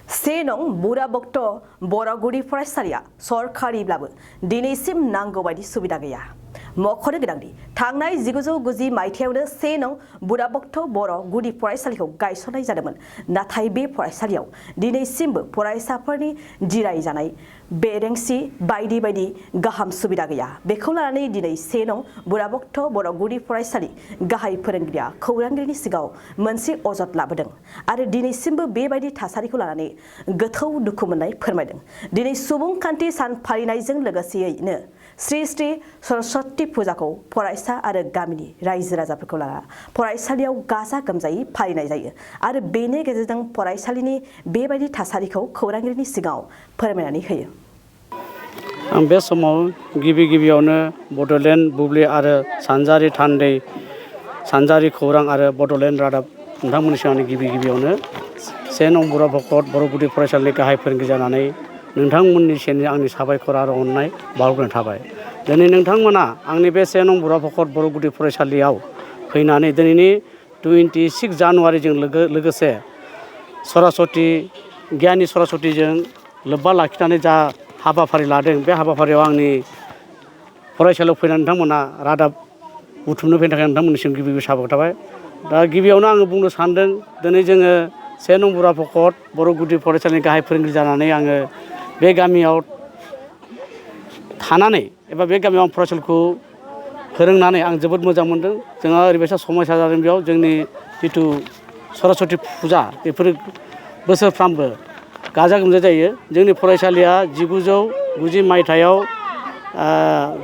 से नं बुराबक्ट बरगुरि फरायसालिया सरकारिब्लाबो दिनैसिम नांगौ बायदि सुबिदा गैया। मख'नो गोनांदि थांनाय 1990 मायथाइयावनो से नं बुराबक्ट बर' गुदि फरायसालिखौ गायसननाय जादोंमोन। नाथाय बे फरायसालियाव दिनैसिमबो फरायसाफोरनि जिराय जानाय बेरेंसि बायदि बायदि गाहाम सुबिदा गैया। बेखौ लानानै दिनै से नं बुराबक्ट बर' गुदि फरायसालि गाहाय फोरोंगिरिया खौरांगिरिनि सिगाङाव मोनसे अजद लाबोदों आरो दिनैसिमबो बेबायदि थासारिखौ लानानै गोथौ दुखु मोननाय फोरमायदों। दिनै सुबुंखान्थि सान फालिनायजों लोगोसेयैनो श्री श्री सरस्वती फुजाखौ फरायसा आरो गामिनि रायजो राजाफोरखौ लाना फरायसालियाव गाजा गोमजायै फालिनाय जायो आरो बेनि गेजेरजों फरायसालिनि बेबायदि थासारिखौ खौरांगिरिनि सिगाङाव फोरमायनानै होयो। आं बे समाव गिबियावनो बड'लेण्ड बुब्लि आरो सानजारि थान्दै सानजारि खौरां आरो बड'लेण्ड रादाब नोंथांमोननि सिगांनि गिबियावनो से नं बुराबक्ट बर' गुदि फरायसालिनि गाहाय फोरोंगिरि जानानै नोंथांमोननिसिम आंनि साबायखर आरो अननाय बावग्रोनाय थाबाय। दिनै नोंथांमोना आंनि बे से नं बुराबक्ट बर' गुदि फरायसालियाव फैनानै दिनैनि 26 जानुवारिजों लोगोसे सरस्वती गियाननि सरस्वतीजों लोब्बा लाखिनानै जा हाबाफारि लादों बे हाबाफारियाव आंनि फरायसालियाव फैनानै नोंथांमोना रादाब बुथुमनो फैनो थाखाय नोंथांमोननिसिम गिबि साबायखर थाबाय। दा गिबियावनो आङो बुंनो सानदों दिनै जोङो से नं बुराबक्ट बर' गुदि फरायसालिनि गाहाय फोरोंगिरि जानानै आङो बे गामियाव थानानै एबा बे गामियाव आं फरायसालिखौ फोरोंनानै आं जोबोद मोजां मोनदों। जोंहा ओरैबायसा समयसा जादों बेयाव जोंनि जिथु सरस्वती फुजा बेफोर बोसोरफ्रामबो गाजा गोमजा जायो। जोंनि फरायसालिया 1990 मायथाइयाव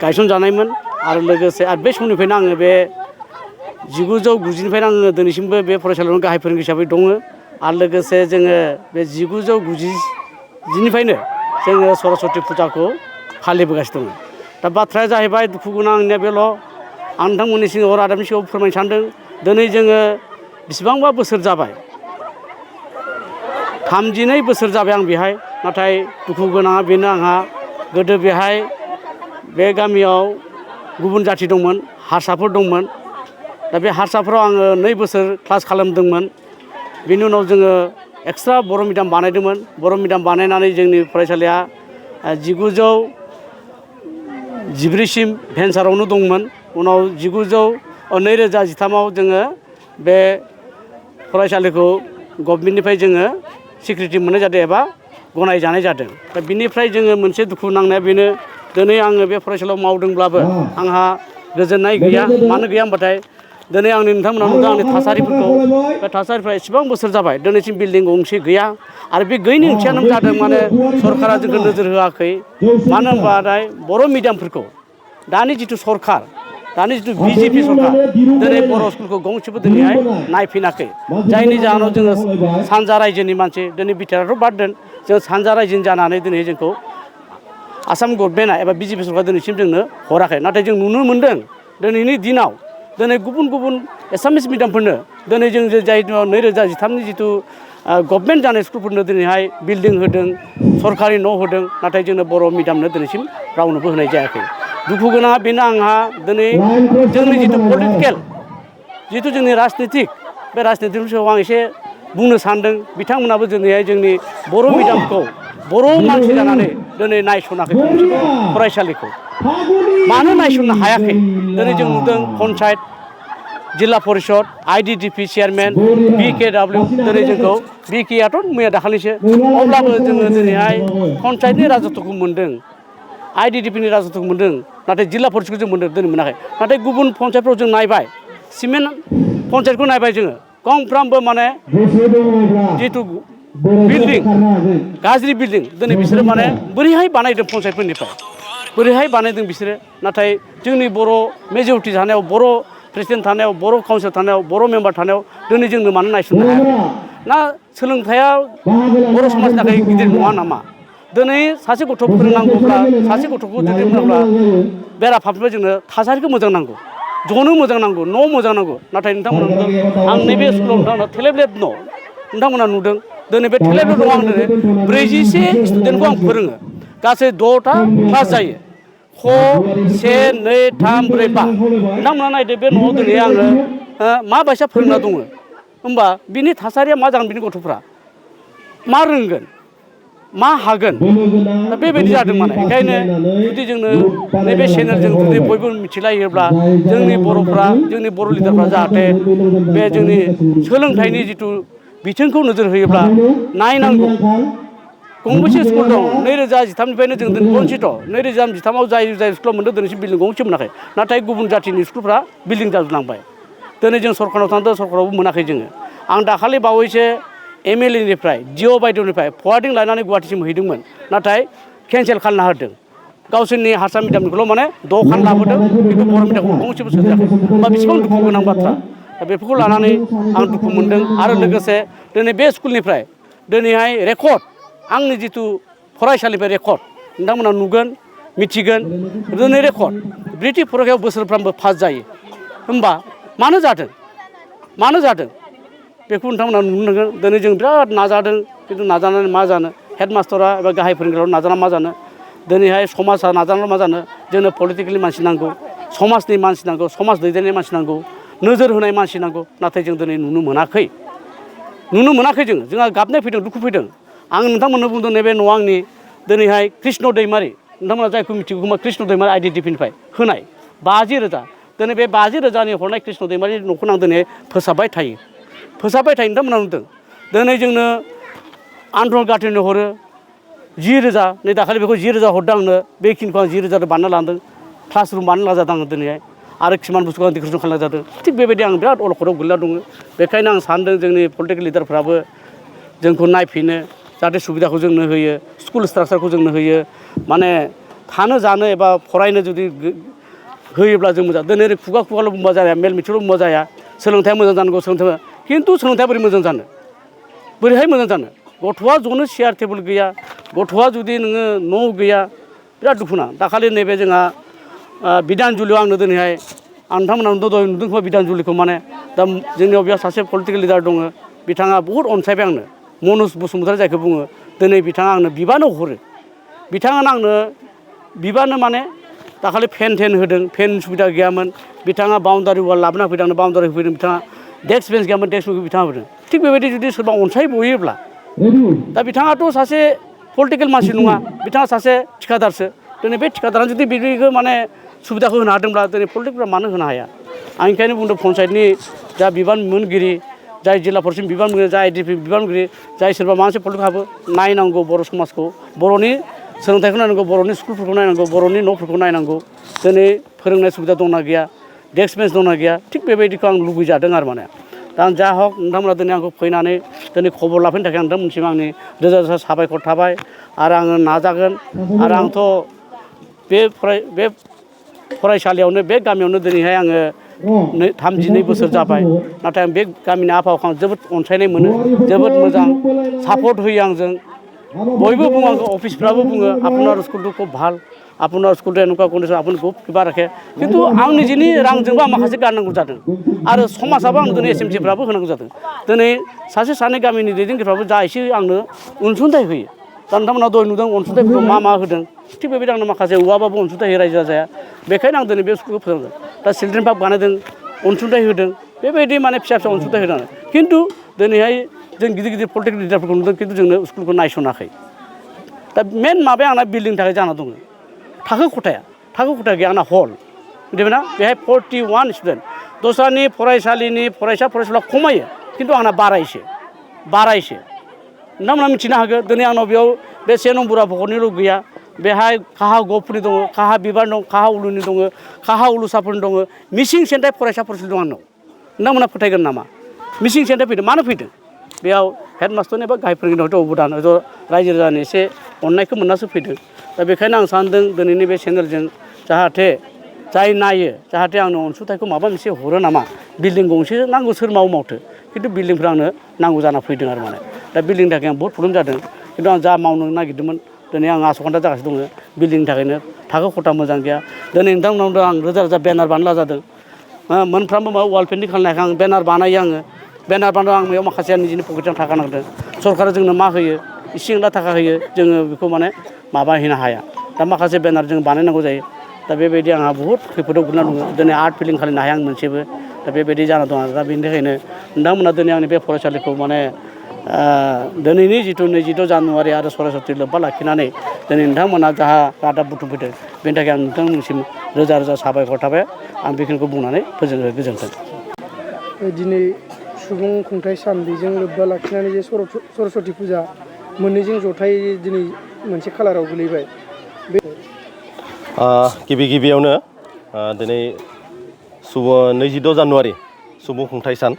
गायसनजानायमोन आरो लोगोसे बे समनिफ्रायनो आङो बे 1990निफ्रायनो आङो दिनैसिमबो बे फरायसालियावनो गाहाय फोरोंगिरि हिसाबै दङ आरो लोगोसे जोङो बे 1990निफ्रायनो जोङो सरस्वती फुजाखौ फालिबोगासिनो दङ। दा बाथ्राया जाहैबाय दुखु गोनां आंनिया बेल' आं नोंथांमोननि सिगाङाव रादाबनि सिगाङाव फोरमायनो सानदों। दिनै जोङो बेसेबांबा बोसोर जाबाय 32 बोसोर जाबाय आं बेहाय। नाथाय दुखु गोनाङा बेनो आंहा गोदो बेहाय बे गामियाव गुबुन जाथि दंमोन, हारसाफोर दंमोन। दा बे हारसाफोराव आङो 2 बोसोर क्लास खालामदोंमोन। बेनि उनाव जोङो एक्सट्रा बर' मिडियाम बानायदोंमोन। बर' मिडियाम बानायनानै जोंनि फरायसालिया 1914सिम भेन्सारावनो दंमोन। उनाव 2013आव जोङो बे फरायसालिखौ गभर्नमेन्टनिफ्राय जोङो स्वीकृति मोननाय जादों एबा गनायजानाय जादों। दा बिनिफ्राय जोङो मोनसे दुखु नांनाया बेनो दिनै आङो बे फरायसालियाव मावदोंब्लाबो आंहा गोजोननाय गैया। मानो गैया होनबाथाय दिनै आंनि नोंथांमोना नुदों आंनि थासारिफोरखौ। बे थासारिफ्रा एसेबां बोसोर जाबाय दिनैसिम बिल्डिं गंसे गैया आरो बे गैयैनि ओंथियानो जादों माने सरकारा जोंखौ नोजोर होआखै। मानो होनबाथाय बर' मिडियामफोरखौ दानि जिथु सरकार, दानि जिथु BJP सरकार दिनै बर' स्कुलखौ गंसेबो दिनैहाय नायफिनाखै। जायनि जाहोनाव जोङो सानजा रायजोनि मानसि दिनै बिटिआरथ' बाद दोन, जों सानजा रायजोनि जानानै दिनै जोंखौ आसाम गभर्नमेन्टआ एबा BJP सरकारा दिनैसिम जोंनो हराखै। नाथाय जों नुनो मोनदों दिनैनि दिनाव दिनै गुबुन एसामिस मिडियामफोरनो दिनै जों जाय 2013नि जिथु गभर्नमेन्ट जानाय स्कुलफोरनो दिनैहाय बिल्डिं होदों, सरकारि न' होदों। नाथाय जोंनो बर' मिडियामनो दिनैसिम रावनोबो होनाय जायाखै। दुखु गोनाङा बेनो आंहा दिनै जोंनि जिथु पलिटिकेल जिथु जोंनि राजनितिक बे राजनितिकनि सायाव आं एसे बुंनो सानदों। बिथांमोनाबो दिनैहाय जोंनि बर' मिडियामखौ बर' मानसि जानानै दिनै नायसनाखै गंसेबो फरायसालिखौ। मानो नायसननो हायाखै? दिनै जों नुदों पन्सायत, जिल्ला परिषद, IDDP चेयारमेन, BKW दिनै जोंखौ BKआथ' मैया दाखालिसो, अब्लाबो जोङो दिनैहाय पन्सायतनि राजत्वखौ मोन्दों, IDDPनि राजत्वखौ मोन्दों। नाथाय जिल्ला परिषदखौ जों दिनै मोनाखै। नाथाय गुबुन पन्सायतफ्राव जों नायबाय, सिमेन्ट पन्सायतखौ नायबाय जोङो गंफ्रामबो माने जिथु बिल्डिं गाज्रि बिल्डिं दिनै बिसोरो माने बोरैहाय बानायदों पन्सायतफोरनिफ्राय, बोरैहाय बानायदों बिसोरो। नाथाय जोंनि बर' मेजरिटि थानायाव, बर' प्रेसिडेन्ट थानायाव, बर' काउन्सिल थानायाव, बर' मेम्बार थानायाव दिनै जोंनो मानो नायसननो हायाखै? ना सोलोंथाइया बर' समाजनि थाखाय गिदिर नङा नामा? दिनै सासे गथ' फोरोंनांगौब्ला, सासे गथ'खौ जुदि फोरोंब्ला बेराफारसेनिफ्राय जोंनो थासारिखौ मोजां नांगौ, जनो मोजां नांगौ, न' मोजां नांगौ। नाथाय नोंथांमोना नुदों आं नैबे स्कुलाव नोंथांमोना थेलेबलेब न' नोंथांमोना नुदों। दिनै बे थेलेबलेब न'आव आं दिनै 44 स्टुडेन्टखौ आं फोरोङो। गासै 6टा क्लास जायो। क, 1, 2, 3, 4, 5 नोंथांमोना नायदो बे न'आव दिनै आङो माबायसा फोरोंना दङ। होमबा बिनि थासारिया मा जागोन बिनि गथ'फ्रा? मा रोंगोन मा हागोन दा बेबायदि जादों माने ओंखायनो जुदि जोंनो नैबे चेनेलजों जुदि बयबो मिथिलायोब्ला जोंनि बर'फ्रा जोंनि बर' लिडारफ्रा जाहाथे बे जोंनि सोलोंथाइनि जिथु बिथिंखौ नोजोर होयोब्ला नायनांगौ गंबेसे स्कुल दं 2013निफ्रायनो जों बन्सित 2013आव जाय स्कुलाव मोनदों दिनैसिम बिल्डिं गंसे मोनाखै नाथाय गुबुन जाथिनि स्कुलफ्रा बिल्डिं जाजोबलांबाय दिनै जों सरखाराव थांदों सरखारावबो मोनाखै जोङो आं दाखालि बावैसो MLA निफ्राय DO बायद'निफ्राय फवार्डिं लानानै गुवाहाटिसिम हैदोंमोन नाथाय केन्सेल खालामना होदों गावसोरनि हारसा मिडियामनिखौल' माने 6 खान लाबोदों खिन्थु बर' मिडियामखौ गंसेबो सोजायाखै होमबा बेसेबां दुखु गोनां बाथ्रा दा बेफोरखौ लानानै आं दुखु मोनदों आरो लोगोसे दिनै बे स्कुलनिफ्राय दिनैहाय रेकर्ड आंनि जिथु फरायसालिनिफ्राय रेकर्ड नोंथांमोना नुगोन मिथिगोन दिनै रेकर्ड ब्रैथि फरिखायाव बोसोरफ्रामबो पास जायो होमबा मानो जादों बेखौ नोंथांमोना नुनो मोनगोन दिनै जों बिराद नाजादों खिन्थु नाजानानै मा जानो हेडमास्टारा एबा गाहाय फोरोंगिरिया नाजाना मा जानो दिनैहाय समाजा नाजानानै मा जानो जोंनो पलिटिकेलनि मानसि नांगौ समाजनि मानसि नांगौ समाज दैदेननाय मानसि नांगौ नोजोर होनाय मानसि नांगौ नाथाय जों दिनै नुनो मोनाखै जोंहा गाबनाय फैदों दुखु फैदों आं नोंथांमोननो बुंदों नैबे न'आ आंनि दिनैहाय कृष्ण दैमारि नोंथांमोना जायखौ मिथिगौ खोमा कृष्ण दैमारि IDDP-निफ्राय होनाय 50,000 दिनै बे 50,000नि हरनाय कृष्ण दैमारि न'खौ आं दिनै फोसाबबाय थायो नोंथांमोना नुदों दिनै जोंनो आन्दलन गाथोननो हरो 10,000 नै दाखालि बेखौ 10,000 हरदों आंनो बेखिनिखौ आं 10,000 बानायना लादों क्लासरुम बानायना जादों आङो दिनैहाय आरो किसुमान बुस्थुखौ आं डेक'रेसन खालामना जादों थिग बेबायदि आं बिराद अलखदाव गोलैना दङ बेखायनो आं सानदों जोंनि पलिटिकेल लिडारफ्राबो जोंखौ नायफिनो जाहाथे सुबिदाखौ जोंनो होयो स्कुल स्ट्राक्चारखौ जोंनो होयो माने थानो जानो एबा फरायनो जुदि होयोब्ला जों मोजां दिनै खुगाल' बुंबा जाया मेल मिथिंल' बुंबा जाया सोलोंथाइया मोजां जानांगौ खिन्थु सोलोंथाइया बोरैहाय मोजां जानो गथ'आ जनो चेयार टेबोल गैया गथ'आ जुदि नोङो न' गैया बिराद दुखु नां दाखालि नैबे जोंहा बिधानजुलियाव आंनो दिनैहाय आं नोंथांमोनाव दहाय नुदों खोमा बिधानजुलिखौ माने दा जोंनियाव बेयाव सासे पलिटिकेल लिडार दङ बिथाङा बहुद अनसायबाय आंनो मनज बसुमतारी जायखौ बुङो दिनै बिथाङा आंनो बिबानो हरो बिथाङानो आंनो बिबानो माने दाखालि फेन होदों फेन सुबिदा गैयामोन बिथाङा बाउन्डारि वाल लाबोना होफैदों आंनो बाउन्डारि होफैदों बिथाङा डेस्क बेन्च गैयामोन डेस्क बेन्चखौ बिथाङा होदों थिग बेबायदि जुदि सोरबा अनसायबयोब्ला दा बिथाङाथ' सासे पलिटिकेल मानसि नङा बिथाङा सासे थिखादारसो दिनै बे थिखादारा जुदि बिदिखौ माने सुबिदाखौ होनो हादोंब्ला दिनै पलिटिकफ्रा मानो होनो हाया आं ओंखायनो बुंदों पन्सायतनि जा बिबान मोनगिरि जाय जिल्ला परिषद बिबान मोनगिरि जाय IDP बिबान मोनगिरि जाय सोरबा माबा मोनसे पलिटिक हाबो नायनांगौ बर' समाजखौ बर'नि सोलोंथाइखौ नायनांगौ बर'नि स्कुलफोरखौ नायनांगौ बर'नि न'फोरखौ नायनांगौ दिनै फोरोंनाय सुबिदा दंना गैया डेस्क बेन्च दंना गैया थिग बेबायदिखौ आं लुबैजादों आरो माने दा जा हक नोंथांमोना दिनै आंखौ फैनानै दिनै खबर लाफैनो थाखाय आं नोंथांमोनसिम आंनि रोजा रोजा साबायखर थाबाय आरो आङो नाजागोन आरो आंथ' बे फरायसालियावनो बे गामियावनो दिनैहाय आङो 32 बोसोर जाबाय नाथाय आं बे गामिनि आबहावाखौ आं जोबोद अनसायनाय मोनो जोबोद मोजां सापर्ट होयो आंजों बयबो बुङो आंखौ अफिसफ्राबो बुङो আপোনাৰ স্কুলটো খুব ভাল আপোনাৰ স্কুলটো এনেকুৱা কণ্ডিশ্যন আপুনি খুব কিবা ৰাখে কিন্তু आं निजेनि रांजोंबो आं माखासे गारनांगौ जादों आरो समाजाबो आंनो दिनै SMCफ्राबो होनांगौ जादों दिनै सासे सानै गामिनि दैदेनगिरिफ्राबो जा एसे आंनो अनसुंथाइ होयो दा नोंथांमोना दहाय नुदों अनसुंथाइफोरखौ मा होदों थिग बेबायदि आंनो माखासे औवाबाबो अनसुंथाइ होयो रायजो राजाया बेखायनो आं दिनै बे स्कुलखौ फोरोंदों दा चिलड्रेन पार्क बानायदों अनसुंथाइ होदों बेबायदि माने फिसा अनसुंथाइ होदों खिन्थु दिनैहाय जों गिदिर पलिटिकेल लिडारफोरखौ नुदों खिन्थु जोंनो स्कुलखौ नायसनाखै दा मेन माबाया आंना बिल्डिंनि थाखाय जाना दङ थाखो खथा गैया आंना हल मिथिबायना बेहाय 41 स्टुडेन्ट दस्रानि फरायसालिनि फरायसाफोरा खमायो खिन्थु आंना बारायसो नोंथांमोना मिथिनो हागोन दिनै आंनाव बेयाव बे 1 नम्बरा भकतनिल' गैया बेहाय काहा गफुरनि दङ काहा बिबार दं काहा उलुनि दङ काहा उलुसाफोरनि दङ मिसिं सेन्टार फरायसा फरायसालि दं आंनाव नोंथांमोना फोथायगोन नामा मिसिं सेन्टार फैदों मानो फैदों बेयाव हेडमास्टारनि एबा गाहाय फोरोंगिरिनि हयथ' अबदान रायजो राजानि एसे अननायखौ मोननासो फैदों दा बेखायनो आं सानदों दिनैनि बे चेनेलजों जाहाथे जाय नायो जाहाथे आंनो अनसुंथाइखौ माबा मोनसे हरो नामा बिल्डिं गंसे नांगौ सोर मावथो खिन्थु बिल्डिंफ्रा आंनो नांगौ जाना फैदों आरो माने दा बिल्डिंनि थाखाय आं बहुत प्रब्लेम जादों खिन्थु आं जा मावनो नागिरदोंमोन दिनै आं आसखान्दा जागासिनो दङ बिल्डिंनि थाखायनो थाखो खथा मोजां गैया दिनै नोंथांमोनाव आं रोजा रोजा बेनार बानायला जादों मोनफ्रोमबो माबा वाल पेन्टिं खालामनायखाय आं बेनार बानायो आङो बेनार बानायनायाव आं बेयाव माखासे निजिनि पकेटजों थाखा नांदों सरकारा जोंनो मा होयो इसे एंला थाखा होयो जोङो बेखौ माने माबा हैनो हाया दा माखासे बेनार जों बानायनांगौ जायो दा बेबायदि आंहा बहुद खैफोदाव गोग्लैना दङ दिनै आर्ट फिलिं खालामनो हाया आं मोनसेबो दा बेबायदि जाना दं आरो दा बेनि थाखायनो नोंथांमोना दिनै आंनि बे फरायसालिखौ माने दिनैनि जिथु 22 जानुवारि आरो सरासति लोब्बा लाखिनानै दिनै नोंथांमोना जाहा रादाब बुथुमफैदों बेनि थाखाय आं नोंथांमोननिसिम रोजा रोजा साबायखर थाबाय आं बेखिनिखौ बुंनानै गोजोन्थों। दिनै सुबुं खुंथाइ सान बेजों लोब्बा लाखिनानै जे सरस्वती फुजा मोननैजों जथायै दिनै मोनसे खालाराव गोलैबाय बे गिबियावनो दिनै 22 जानुवारि सुबुं खुंथाइ सान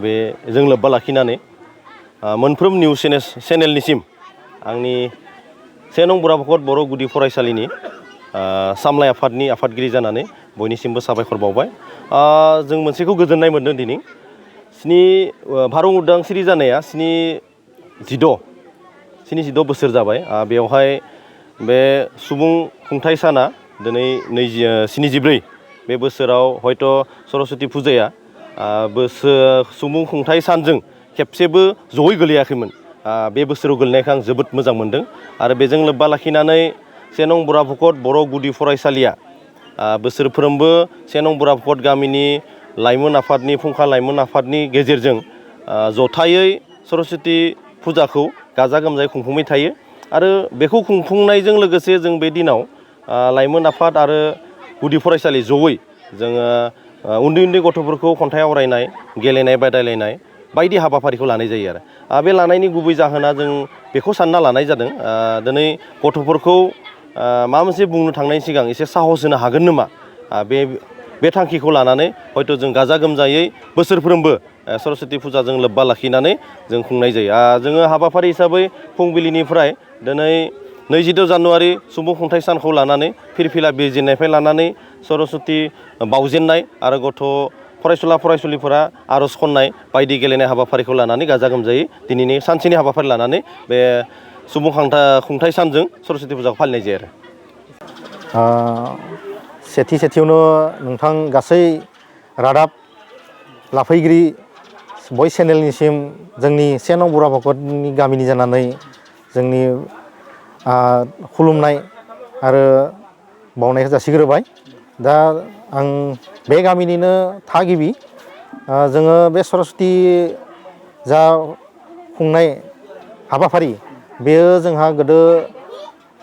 बेजों लोब्बा लाखिनानै मोनफ्रोम निउस चेनेलनिसिम आंनि 1 नं बुराबखर बर' गुदि फरायसालिनि सामलाय आफादनि आफादगिरि जानानै बयनिसिमबो साबायखर बावबाय। जों मोनसेखौ गोजोननाय मोन्दों दिनै भारत उदांस्रि जानाया 76 बोसोर जाबाय। बेवहाय बे सुबुं खुंथाइ साना दिनै 74 बे बोसोराव हयथ' सरस्वती फुजाया सुबुं खुंथाइ सानजों खेबसेबो जयै गोलैयाखैमोन। बे बोसोराव गोलैनायखौ आं जोबोद मोजां मोन्दों आरो बेजों लोब्बा लाखिनानै 1 नं बुराबखर बर' गुदि फरायसालिया बोसोरफ्रोमबो 1 नं बुराबखर गामिनि लाइमोन आफादनि फुंखा लाइमोन आफादनि गेजेरजों जथायै सरस्वती फुजाखौ गाजा गोमजायै खुंफुंबाय थायो आरो बेखौ खुंफुंनायजों लोगोसे जों बे दिनाव लाइमोन आफाद आरो गुदि फरायसालि जयै जोङो उन्दै गथ'फोरखौ खन्थाइ आवरायनाय गेलेनाय बादायलायनाय बायदि हाबाफारिखौ लानाय जायो आरो बे लानायनि गुबै जाहोना जों बेखौ सानना लानाय जादों दिनै गथ'फोरखौ माबा मोनसे बुंनो थांनायनि सिगां एसे साहस होनो हागोन नामा बे थांखिखौ लानानै हयथ' जों गाजा गोमजायै बोसोरफ्रोमबो सरस्वती फुजाजों लोब्बा लाखिनानै जों खुंनाय जायो। जोङो हाबाफारि हिसाबै फुंबिलिनिफ्राय दिनै 22 जानुवारि सुबुं खुंथाइ सानखौ लानानै फिरफिला बिरजेननायनिफ्राय लानानै सरस्वती बावजेननाय आरो गथ' फरायसुला फरायसुलिफोरा आर'ज खन्नाय बायदि गेलेनाय हाबाफारिखौ लानानै गाजा गोमजायै दिनैनि सानसेनि हाबाफारि लानानै बे सुबुं खुंथाइ सानजों सरस्वती फुजाखौ फालिनाय जायो आरो सेथियावनो नोंथां गासै रादाब लाफैगिरि बय चेनेलनिसिम जोंनि 1 नं बुराबखरनि गामिनि जानानै जोंनि खुलुमनाय आरो बावनायखौ जासिग्रोबाय। दा आं बे गामिनिनो थागिबि जोङो बे सरस्वती जा खुंनाय हाबाफारि बेयो जोंहा गोदो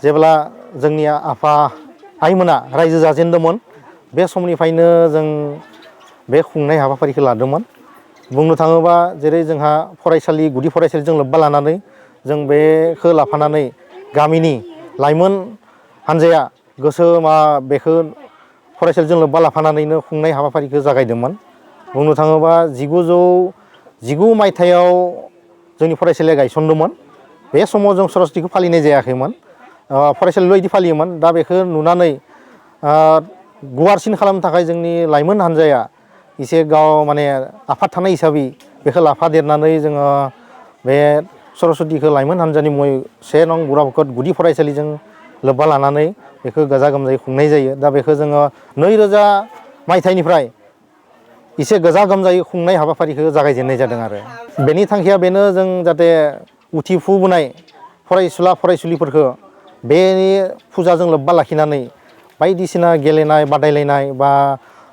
जेब्ला जोंनि आफा आइमोना रायजो जाजेनदोंमोन बे समनिफ्रायनो जों बे खुंनाय हाबाफारिखौ लादोंमोन। बुंनो थाङोबा जेरै जोंहा फरायसालि गुदि फरायसालिजों लोब्बा लानानै जों बेखौ लाफानानै गामिनि लाइमोन हान्जाया बेखौ फरायसालिजों लोब्बा लाफानानैनो खुंनाय हाबाफारिखौ जागायदोंमोन। बुंनो थाङोबा 1919 मायथाइयाव जोंनि फरायसालिया गायसनदोंमोन। बे समाव जों सरस्वतीखौ फालिनाय जायाखैमोन, फरायसालिल' बिदि फालियोमोन। दा बेखौ नुनानै गुवारसिन खालामनो थाखाय जोंनि लाइमोन हान्जाया एसे आफाद थानाय हिसाबै बेखौ लाफादेरनानै जोङो बे सरस्वतीखौ लाइमोन हान्जानि मुङै 1 नं बुराबखर गुदि फरायसालिजों लोब्बा लानानै बेखौ गाजा गोमजायै खुंनाय जायो। दा बेखौ जोङो 2000 मायथाइनिफ्राय एसे गाजा गोमजायै खुंनाय हाबाफारिखौ जागायजेननाय जादों आरो बेनि थांखिया बेनो जों जाहाथे उथिफुबोनाय फरायसुला फरायसुलिफोरखौ बे फुजाजों लोब्बा लाखिनानै बायदिसिना गेलेनाय बादायलायनाय बा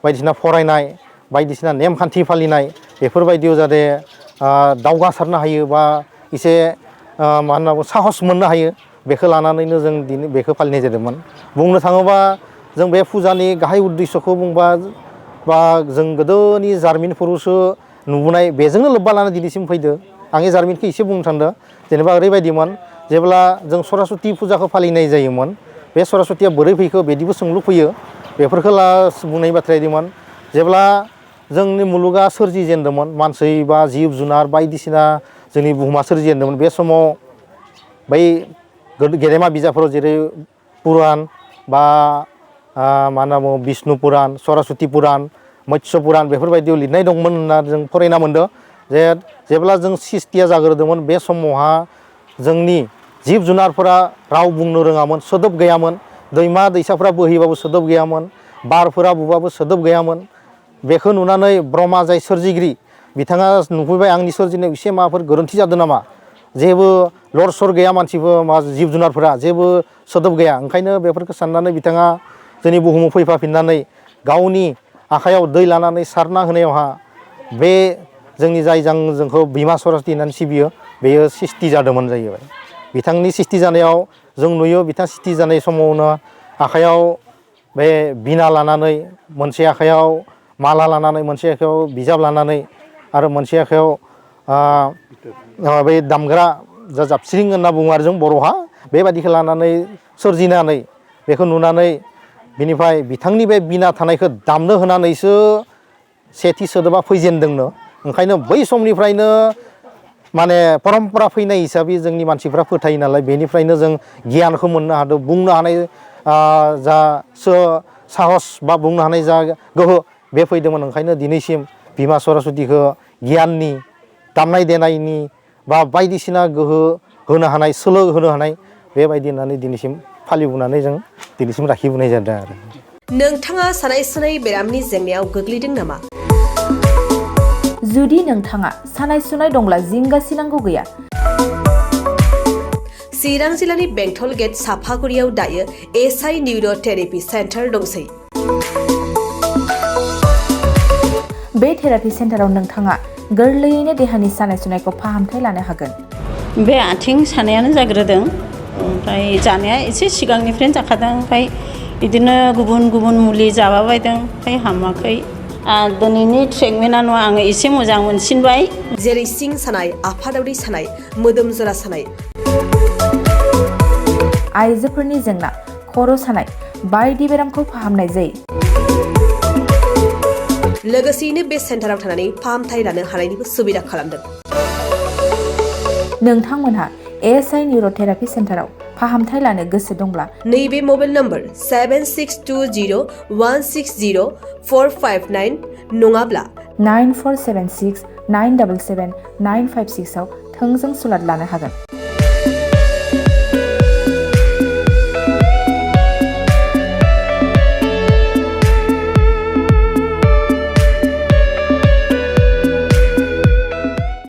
बायदिसिना फरायनाय बायदिसिना नेमखान्थि फालिनाय बेफोरबायदियाव जाहाथे दावगासारनो हायो बा एसे साहस मोननो हायो बेखौ लानानैनो जों दिनै बेखौ फालिनाय जादोंमोन। बुंनो थाङोबा जों बे फुजानि गाहाय उद्देस्यखौ बुंबा जों गोदोनि जारिमिनफोरावसो नुबोनाय बेजोंनो लोब्बा लानानै दिनैसिम फैदो। आं बे जारिमिनखौ एसे बुंनो सानदों। जेनेबा ओरैबायदिमोन जेब्ला जों सरस्वती फुजाखौ फालिनाय जायोमोन बे सरस्वतीया बोरै फैखो बिदिबो सोंलु फैयो। बेफोरखौ बुंनाय बाथ्राया बिदिमोन जेब्ला जोंनि मुलुगा सोरजिजेनदोंमोन मानसि बा जिब जुनार बायदिसिना जोंनि बुहुमा सोरजिजेनदोंमोन बे समाव बै गेदेमा बिजाबफोराव जेरै पुराण बा बिष्णु पुराण सरस्वती पुराण मत्स्य पुराण बेफोरबायदियाव लिरनाय दंमोन होनना जों फरायना मोनदों जे जेब्ला जों सृष्टिया जाग्रोदोंमोन बे समावहा जोंनि जिब जुनारफोरा राव बुंनो रोङामोन, सोदोब गैयामोन, दैमा दैसाफोरा बोहैबाबो सोदोब गैयामोन, बारफोरा बुबाबो सोदोब गैयामोन। बेखौ नुनानै ब्रह्मा जाय सोरजिगिरि बिथाङा नुफैबाय आंनि सोरजिनायाव एसे माबाफोर गोरोन्थि जादों नामा, जेबो लर सर गैया मानसिफोर जिब जुनारफोरा जेबो सोदोब गैया। ओंखायनो बेफोरखौ साननानै बिथाङा जोंनि बुहुमाव फैफाफिननानै गावनि आखाइयाव दै लानानै सारना होनायावहा बे जोंनि जाय जोंखौ बिमा सरस्वती होननानै सिबियो बेयो सृष्टि जादोंमोन जाहैबाय बिथांनि सृष्टि जानायाव जों नुयो बिथां सृष्टि जानाय समावनो आखायाव बे बिना लानानै मोनसे आखायाव माला लानानै मोनसे आखायाव बिजाब लानानै आरो मोनसे आखायाव बे दामग्रा जा जाबस्रिं होनना बुङो आरो जों बर'हा बेबादिखौ लानानै सोरजिनानै बेखौ नुनानै बिनिफ्राय बिथांनि बे बिना थानायखौ दामनो होनानैसो सेथि सोदोबा फैजेनदोंनो ओंखायनो बै समनिफ्रायनो माने परम्परा फैनाय हिसाबै जोंनि मानसिफ्रा फोथायो नालाय बेनिफ्रायनो जों गियानखौ मोननो हादों बुंनो हानाय जा साहस बा बुंनो हानाय जा गोहो बे फैदोंमोन ओंखायनो दिनैसिम बिमा सरस्वतीखौ गियाननि दामनाय देनायनि बा बायदिसिना गोहो होनो हानाय सोलो होनो हानाय बेबायदि होननानै दिनैसिम फालिबोनानै जों दिनैसिम लाखिबोनाय जादों आरो नोंथाङा सानाय सुनाय बेरामनि जेंनायाव गोग्लैदों नामा? जुदि नोंथाङा सानाय सुनाय दंब्ला जिंगासिनांगौ गैया। चिरां जिल्लानि बेंटल गेट साफागुरियाव दायो एसआइ निउर' थेरापि सेन्टार दंसै। बे थेरापि सेन्टाराव नोंथाङा गोरलैयैनो देहानि सानाय सुनायखौ फाहामथाय लानो हागोन। बे आथिं सानायानो जाग्रोदों ओमफ्राय जानाया एसे सिगांनिफ्रायनो जाखादों ओमफ्राय बिदिनो गुबुन गुबुन मुलि जाबाबायदों ओमफ्राय हामाखै दिनैनि ट्रिटमेन्टआ आङो एसे मोजां मोनसिनबाय। जेरै सिं सानाय आफादावदै सानाय मोदोम जरा सानाय आइजोफोरनि जेंना खर' सानाय बायदि बेरामखौ फाहामनाय जायो। लोगोसेयैनो बे सेन्टाराव थानानै फाहामथाय लानो हानायनिबो सुबिदा खालामदों। नोंथांमोनहा एएसआइ निउर' थेरापि सेन्टाराव फाहामथाय लानो गोसो दंब्ला नैबे मबाइल नम्बर 7620160459 नङाब्ला 9476977956 आव थोंजों सुलाद लानो हागोन।